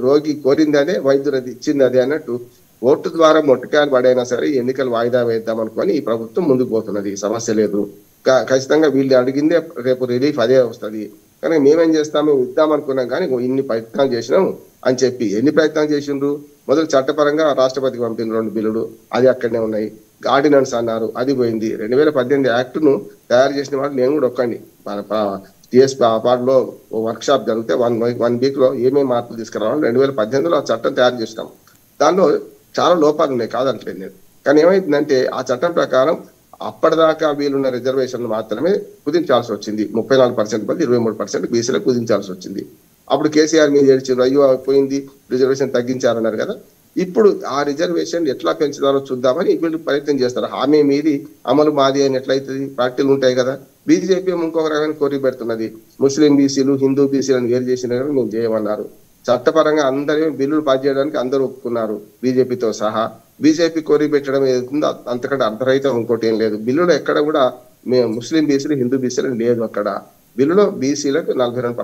రోగి కోరింది అదే, వైద్యుడు అది ఇచ్చింది అదే అన్నట్టు ఓటు ద్వారా మొట్టకాయలు పడైనా సరే ఎన్నికలు వాయిదా వేద్దాం అనుకొని ఈ ప్రభుత్వం ముందుకు పోతున్నది. సమస్య లేదు. ఖచ్చితంగా వీళ్ళు అడిగిందే రేపు రిలీఫ్ అదే వస్తుంది. కానీ మేమేం చేస్తాము, ఇద్దాం అనుకున్నాం కానీ ఇన్ని ప్రయత్నాలు చేసినాం అని చెప్పి ఎన్ని ప్రయత్నాలు చేసిండ్రు. మొదలు చట్టపరంగా రాష్ట్రపతికి పంపిన 2 బిల్లులు అది అక్కడనే ఉన్నాయి. ఆర్డినెన్స్ అన్నారు, అది పోయింది. 2018 యాక్ట్ ను తయారు చేసిన వాళ్ళు నేను కూడా ఒక్కండి. టిఎస్ పార్టీలో వర్క్ షాప్ జరిగితే 1 వీక్ లో ఏమేమి మార్పులు తీసుకురావాలి 2018లో ఆ చట్టం తయారు చేసినాం. దానిలో చాలా లోపాలు ఉన్నాయి, కాదంటలేదు నేను. కానీ ఏమైందంటే ఆ చట్టం ప్రకారం అప్పటిదాకా వీలున్న రిజర్వేషన్లు మాత్రమే కుదించాల్సి వచ్చింది. 34% బదులు 23% బీసీలకు కుదించాల్సి వచ్చింది. అప్పుడు కేసీఆర్ మీద ఏడ్చారు, అయ్యో పోయింది రిజర్వేషన్ తగ్గించారన్నారు కదా. ఇప్పుడు ఆ రిజర్వేషన్ ఎట్లా పెంచుతారో చూద్దామని వీళ్ళు ప్రయత్నం చేస్తారు. హామీ మీది అమలు మాది అని ఎట్లయితుంది, పార్టీలు ఉంటాయి కదా. బీజేపీ ఇంకొక రకమైన కోరిక పెడుతున్నది, ముస్లిం బీసీలు హిందూ బీసీలను వేరు చేసిన మేము చేయమన్నారు. చట్టపరంగా అందరూ బిల్లులు పాస్ చేయడానికి అందరూ ఒప్పుకున్నారు, బీజేపీతో సహా. బీజేపీ కోరిక పెట్టడం ఏదైతుందో అంతకంటే అర్ధరహితం ఇంకోటి ఏం లేదు. బిల్లులో ఎక్కడ కూడా మేము ముస్లిం బీసీలు హిందూ బీసీలు లేదు. అక్కడ బిల్లులో బీసీలకు 42%